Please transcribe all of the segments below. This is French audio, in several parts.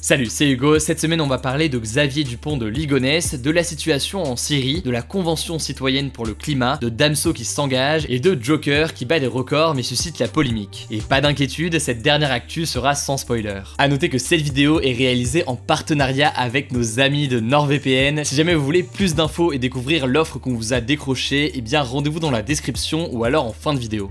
Salut, c'est Hugo. Cette semaine, on va parler de Xavier Dupont de Ligonnès, de la situation en Syrie, de la Convention citoyenne pour le climat, de Damso qui s'engage et de Joker qui bat des records mais suscite la polémique. Et pas d'inquiétude, cette dernière actu sera sans spoiler. A noter que cette vidéo est réalisée en partenariat avec nos amis de NordVPN. Si jamais vous voulez plus d'infos et découvrir l'offre qu'on vous a décrochée, eh bien rendez-vous dans la description ou alors en fin de vidéo.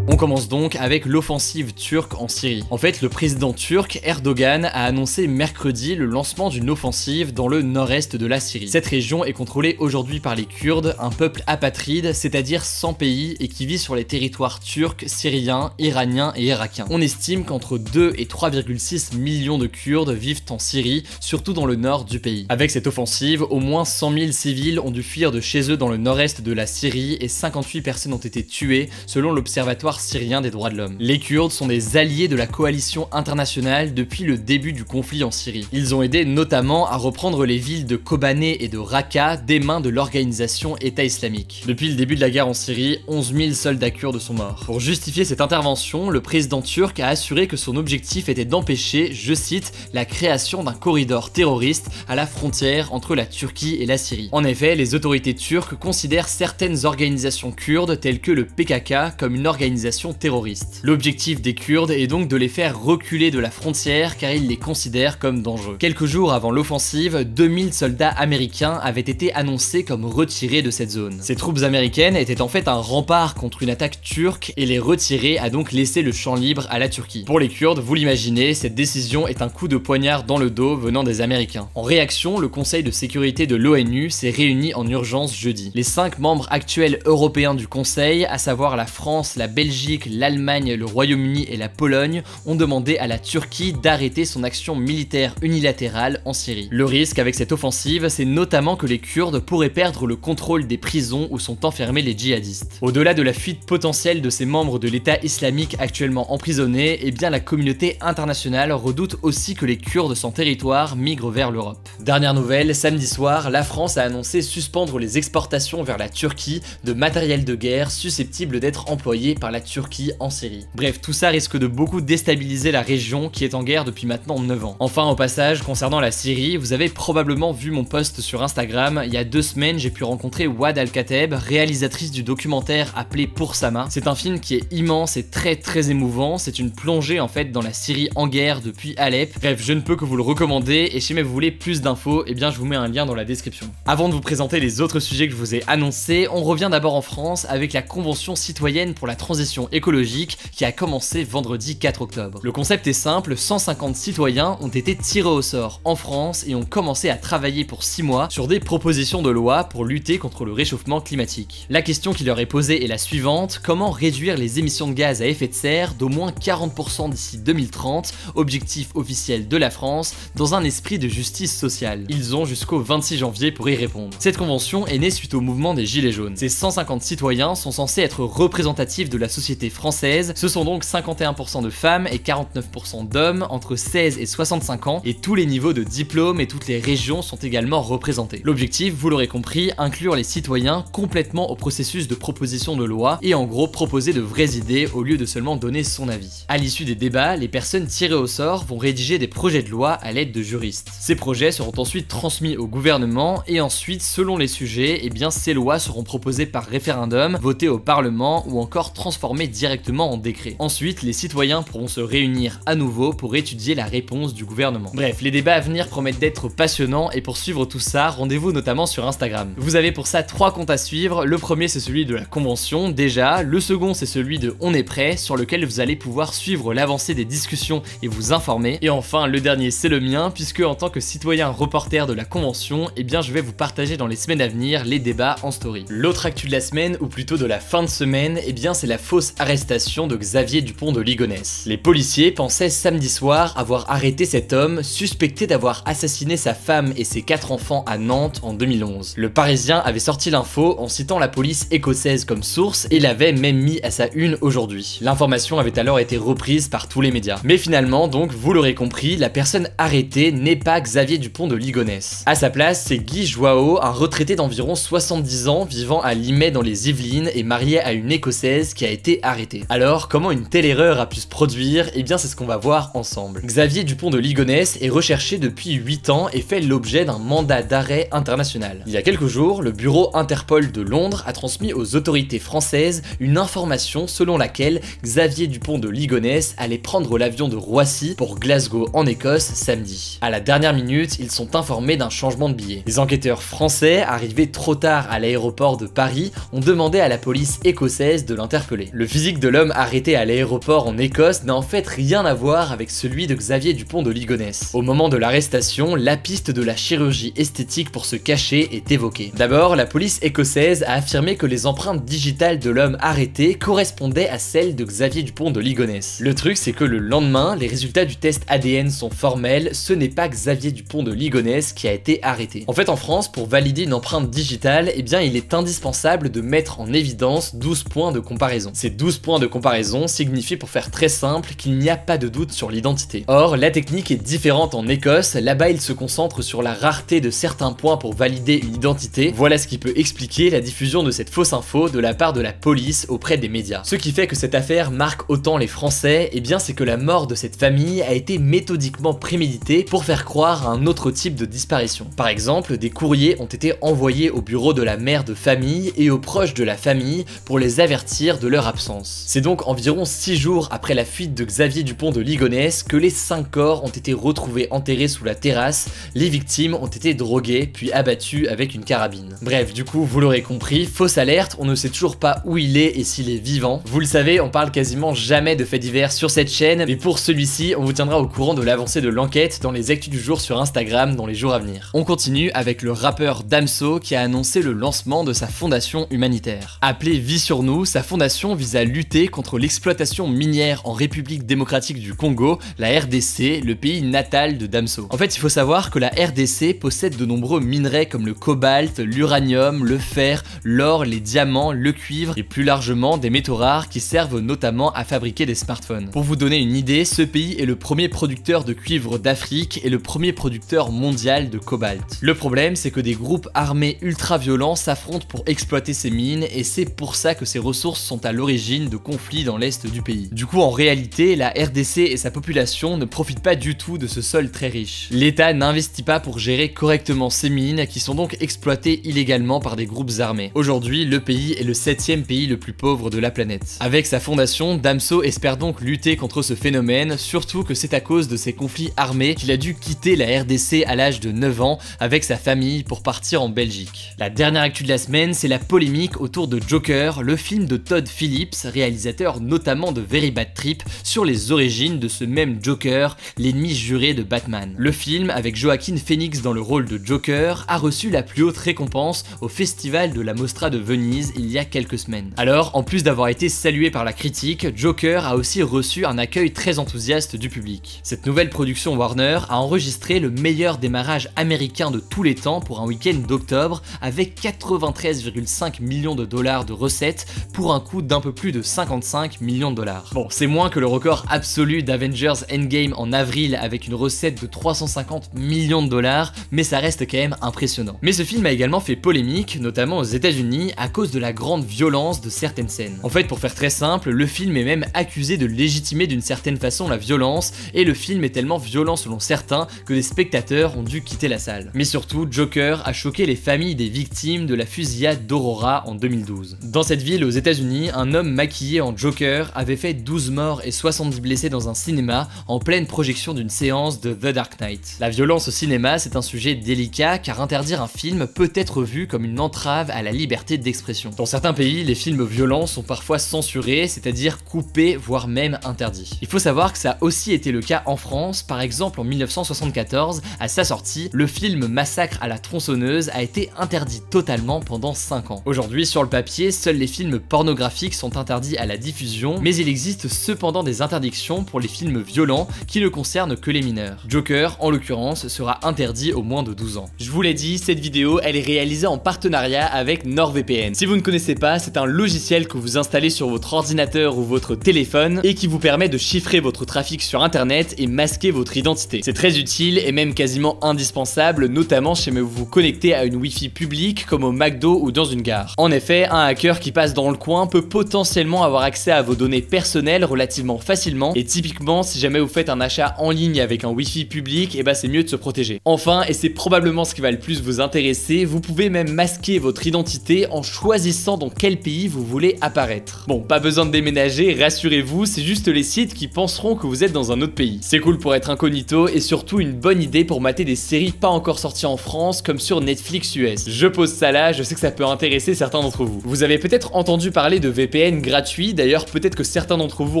On commence donc avec l'offensive turque en Syrie. En fait, le président turc Erdogan a annoncé mercredi le lancement d'une offensive dans le nord-est de la Syrie. Cette région est contrôlée aujourd'hui par les Kurdes, un peuple apatride, c'est-à-dire sans pays et qui vit sur les territoires turcs, syriens, iraniens et irakiens. On estime qu'entre 2 et 3,6 millions de Kurdes vivent en Syrie, surtout dans le nord du pays. Avec cette offensive, au moins 100 000 civils ont dû fuir de chez eux dans le nord-est de la Syrie et 58 personnes ont été tuées, selon l'Observatoire syrien des droits de l'homme. Les Kurdes sont des alliés de la coalition internationale depuis le début du conflit en Syrie. Ils ont aidé notamment à reprendre les villes de Kobané et de Raqqa des mains de l'organisation État islamique. Depuis le début de la guerre en Syrie, 11 000 soldats kurdes sont morts. Pour justifier cette intervention, le président turc a assuré que son objectif était d'empêcher, je cite, la création d'un corridor terroriste à la frontière entre la Turquie et la Syrie. En effet, les autorités turques considèrent certaines organisations kurdes telles que le PKK comme une organisation terroriste. L'objectif des Kurdes est donc de les faire reculer de la frontière car ils les considèrent comme dangereux. Quelques jours avant l'offensive, 2000 soldats américains avaient été annoncés comme retirés de cette zone. Ces troupes américaines étaient en fait un rempart contre une attaque turque et les retirer a donc laissé le champ libre à la Turquie. Pour les Kurdes, vous l'imaginez, cette décision est un coup de poignard dans le dos venant des Américains. En réaction, le Conseil de sécurité de l'ONU s'est réuni en urgence jeudi. Les 5 membres actuels européens du Conseil, à savoir la France, la Belgique, l'Allemagne, le Royaume-Uni et la Pologne ont demandé à la Turquie d'arrêter son action militaire unilatérale en Syrie. Le risque avec cette offensive, c'est notamment que les Kurdes pourraient perdre le contrôle des prisons où sont enfermés les djihadistes. Au-delà de la fuite potentielle de ces membres de l'État islamique actuellement emprisonnés, eh bien la communauté internationale redoute aussi que les Kurdes sans territoire migrent vers l'Europe. Dernière nouvelle, samedi soir, la France a annoncé suspendre les exportations vers la Turquie de matériel de guerre susceptible d'être employé par la Turquie en Syrie. Bref, tout ça risque de beaucoup déstabiliser la région qui est en guerre depuis maintenant 9 ans. Enfin, au passage, concernant la Syrie, vous avez probablement vu mon post sur Instagram. Il y a 2 semaines, j'ai pu rencontrer Ouad Al-Kateb, réalisatrice du documentaire appelé Pour Sama. C'est un film qui est immense et très émouvant. C'est une plongée en fait dans la Syrie en guerre depuis Alep. Bref, je ne peux que vous le recommander et si jamais vous voulez plus d'infos, eh bien je vous mets un lien dans la description. Avant de vous présenter les autres sujets que je vous ai annoncés, on revient d'abord en France avec la Convention citoyenne pour la transition écologique qui a commencé vendredi 4 octobre. Le concept est simple, 150 citoyens ont été tirés au sort en France et ont commencé à travailler pour 6 mois sur des propositions de loi pour lutter contre le réchauffement climatique. La question qui leur est posée est la suivante: comment réduire les émissions de gaz à effet de serre d'au moins 40% d'ici 2030, objectif officiel de la France, dans un esprit de justice sociale? Ils ont jusqu'au 26 janvier pour y répondre. Cette convention est née suite au mouvement des Gilets jaunes. Ces 150 citoyens sont censés être représentatifs de la société française, ce sont donc 51% de femmes et 49% d'hommes entre 16 et 65 ans et tous les niveaux de diplôme et toutes les régions sont également représentés. L'objectif, vous l'aurez compris, inclure les citoyens complètement au processus de proposition de loi et en gros proposer de vraies idées au lieu de seulement donner son avis. À l'issue des débats, les personnes tirées au sort vont rédiger des projets de loi à l'aide de juristes. Ces projets seront ensuite transmis au gouvernement et ensuite, selon les sujets, eh bien ces lois seront proposées par référendum, votées au Parlement ou encore transformées directement en décret. Ensuite, les citoyens pourront se réunir à nouveau pour étudier la réponse du gouvernement. Bref, les débats à venir promettent d'être passionnants et pour suivre tout ça, rendez-vous notamment sur Instagram. Vous avez pour ça 3 comptes à suivre. Le premier c'est celui de la Convention déjà, le second c'est celui de On est prêt sur lequel vous allez pouvoir suivre l'avancée des discussions et vous informer. Et enfin, le dernier c'est le mien puisque en tant que citoyen reporter de la Convention, eh bien je vais vous partager dans les semaines à venir les débats en story. L'autre actu de la semaine ou plutôt de la fin de semaine, eh bien c'est la fausse arrestation de Xavier Dupont de Ligonnès. Les policiers pensaient samedi soir avoir arrêté cet homme suspecté d'avoir assassiné sa femme et ses 4 enfants à Nantes en 2011. Le Parisien avait sorti l'info en citant la police écossaise comme source et l'avait même mis à sa une aujourd'hui. L'information avait alors été reprise par tous les médias. Mais finalement, donc, vous l'aurez compris, la personne arrêtée n'est pas Xavier Dupont de Ligonnès. À sa place, c'est Guy Joao, un retraité d'environ 70 ans vivant à Limay dans les Yvelines et marié à une écossaise qui a été été arrêté. Alors, comment une telle erreur a pu se produire? Eh bien, c'est ce qu'on va voir ensemble. Xavier Dupont de Ligonnès est recherché depuis 8 ans et fait l'objet d'un mandat d'arrêt international. Il y a quelques jours, le bureau Interpol de Londres a transmis aux autorités françaises une information selon laquelle Xavier Dupont de Ligonnès allait prendre l'avion de Roissy pour Glasgow en Écosse samedi. À la dernière minute, ils sont informés d'un changement de billet. Les enquêteurs français, arrivés trop tard à l'aéroport de Paris, ont demandé à la police écossaise de l'interpeller. Le physique de l'homme arrêté à l'aéroport en Écosse n'a en fait rien à voir avec celui de Xavier Dupont de Ligonnès. Au moment de l'arrestation, la piste de la chirurgie esthétique pour se cacher est évoquée. D'abord, la police écossaise a affirmé que les empreintes digitales de l'homme arrêté correspondaient à celles de Xavier Dupont de Ligonnès. Le truc, c'est que le lendemain, les résultats du test ADN sont formels, ce n'est pas Xavier Dupont de Ligonnès qui a été arrêté. En fait, en France, pour valider une empreinte digitale, eh bien, il est indispensable de mettre en évidence 12 points de comparaison. Ces 12 points de comparaison signifient, pour faire très simple, qu'il n'y a pas de doute sur l'identité. Or, la technique est différente en Écosse, là-bas il se concentre sur la rareté de certains points pour valider une identité. Voilà ce qui peut expliquer la diffusion de cette fausse info de la part de la police auprès des médias. Ce qui fait que cette affaire marque autant les Français, eh bien c'est que la mort de cette famille a été méthodiquement préméditée pour faire croire à un autre type de disparition. Par exemple, des courriers ont été envoyés au bureau de la mère de famille et aux proches de la famille pour les avertir de leur absence. C'est donc environ 6 jours après la fuite de Xavier Dupont de Ligonnès que les 5 corps ont été retrouvés enterrés sous la terrasse, les victimes ont été droguées puis abattues avec une carabine. Bref, du coup, vous l'aurez compris, fausse alerte, on ne sait toujours pas où il est et s'il est vivant. Vous le savez, on parle quasiment jamais de faits divers sur cette chaîne, mais pour celui-ci, on vous tiendra au courant de l'avancée de l'enquête dans les actus du jour sur Instagram dans les jours à venir. On continue avec le rappeur Damso qui a annoncé le lancement de sa fondation humanitaire. Appelée Vie sur nous, sa fondation vise à lutter contre l'exploitation minière en République démocratique du Congo, la RDC, le pays natal de Damso. En fait, il faut savoir que la RDC possède de nombreux minerais comme le cobalt, l'uranium, le fer, l'or, les diamants, le cuivre et plus largement des métaux rares qui servent notamment à fabriquer des smartphones. Pour vous donner une idée, ce pays est le premier producteur de cuivre d'Afrique et le premier producteur mondial de cobalt. Le problème, c'est que des groupes armés ultra-violents s'affrontent pour exploiter ces mines et c'est pour ça que ces ressources sont à l'origine de conflits dans l'est du pays. Du coup, en réalité, la RDC et sa population ne profitent pas du tout de ce sol très riche. L'État n'investit pas pour gérer correctement ces mines qui sont donc exploitées illégalement par des groupes armés. Aujourd'hui, le pays est le 7e pays le plus pauvre de la planète. Avec sa fondation, Damso espère donc lutter contre ce phénomène, surtout que c'est à cause de ces conflits armés qu'il a dû quitter la RDC à l'âge de 9 ans avec sa famille pour partir en Belgique. La dernière actu de la semaine, c'est la polémique autour de Joker, le film de Todd Phillips, réalisateur notamment de Very Bad Trip, sur les origines de ce même Joker, l'ennemi juré de Batman. Le film, avec Joaquin Phoenix dans le rôle de Joker, a reçu la plus haute récompense au festival de la Mostra de Venise il y a quelques semaines. Alors, en plus d'avoir été salué par la critique, Joker a aussi reçu un accueil très enthousiaste du public. Cette nouvelle production Warner a enregistré le meilleur démarrage américain de tous les temps pour un week-end d'octobre avec 93,5 millions de dollars de recettes pour un coût d'un peu plus de 55 millions de dollars. Bon, c'est moins que le record absolu d'Avengers Endgame en avril avec une recette de 350 millions de dollars, mais ça reste quand même impressionnant. Mais ce film a également fait polémique, notamment aux États-Unis, à cause de la grande violence de certaines scènes. En fait, pour faire très simple, le film est même accusé de légitimer d'une certaine façon la violence, et le film est tellement violent selon certains que des spectateurs ont dû quitter la salle. Mais surtout, Joker a choqué les familles des victimes de la fusillade d'Aurora en 2012. Dans cette ville aux États-Unis, un homme maquillé en Joker avait fait 12 morts et 70 blessés dans un cinéma en pleine projection d'une séance de The Dark Knight. La violence au cinéma, c'est un sujet délicat car interdire un film peut être vu comme une entrave à la liberté d'expression. Dans certains pays, les films violents sont parfois censurés, c'est-à-dire coupés, voire même interdits. Il faut savoir que ça a aussi été le cas en France, par exemple en 1974, à sa sortie, le film Massacre à la tronçonneuse a été interdit totalement pendant 5 ans. Aujourd'hui, sur le papier, seuls les films pornographiques sont interdits à la diffusion, mais il existe cependant des interdictions pour les films violents qui ne concernent que les mineurs. Joker, en l'occurrence, sera interdit aux moins de 12 ans. Je vous l'ai dit, cette vidéo, elle est réalisée en partenariat avec NordVPN. Si vous ne connaissez pas, c'est un logiciel que vous installez sur votre ordinateur ou votre téléphone et qui vous permet de chiffrer votre trafic sur internet et masquer votre identité. C'est très utile et même quasiment indispensable, notamment si vous vous connectez à une Wi-Fi publique comme au McDo ou dans une gare. En effet, un hacker qui passe dans le coin peut potentiellement potentiellement avoir accès à vos données personnelles relativement facilement, et typiquement si jamais vous faites un achat en ligne avec un Wi-Fi public, et bah c'est mieux de se protéger. Enfin, et c'est probablement ce qui va le plus vous intéresser, vous pouvez même masquer votre identité en choisissant dans quel pays vous voulez apparaître. Bon, pas besoin de déménager, rassurez-vous, c'est juste les sites qui penseront que vous êtes dans un autre pays. C'est cool pour être incognito et surtout une bonne idée pour mater des séries pas encore sorties en France comme sur Netflix US. Je pose ça là, je sais que ça peut intéresser certains d'entre vous. Vous avez peut-être entendu parler de VPN gratuits, d'ailleurs peut-être que certains d'entre vous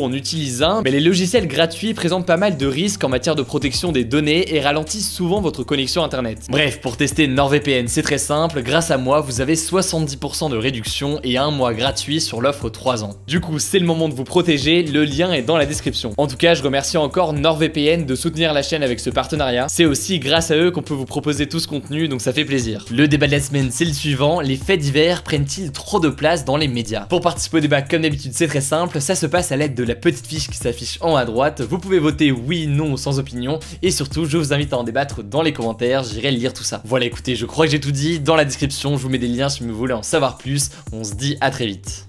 en utilisent un, mais les logiciels gratuits présentent pas mal de risques en matière de protection des données et ralentissent souvent votre connexion internet. Bref, pour tester NordVPN, c'est très simple, grâce à moi, vous avez 70% de réduction et 1 mois gratuit sur l'offre 3 ans. Du coup, c'est le moment de vous protéger, le lien est dans la description. En tout cas, je remercie encore NordVPN de soutenir la chaîne avec ce partenariat. C'est aussi grâce à eux qu'on peut vous proposer tout ce contenu, donc ça fait plaisir. Le débat de la semaine, c'est le suivant, les faits divers prennent-ils trop de place dans les médias? Pour participer au débat, comme d'habitude, c'est très simple, ça se passe à l'aide de la petite fiche qui s'affiche en haut à droite. Vous pouvez voter oui, non ou sans opinion, et surtout, je vous invite à en débattre dans les commentaires, j'irai lire tout ça. Voilà, écoutez, je crois que j'ai tout dit, dans la description, je vous mets des liens si vous voulez en savoir plus, on se dit à très vite.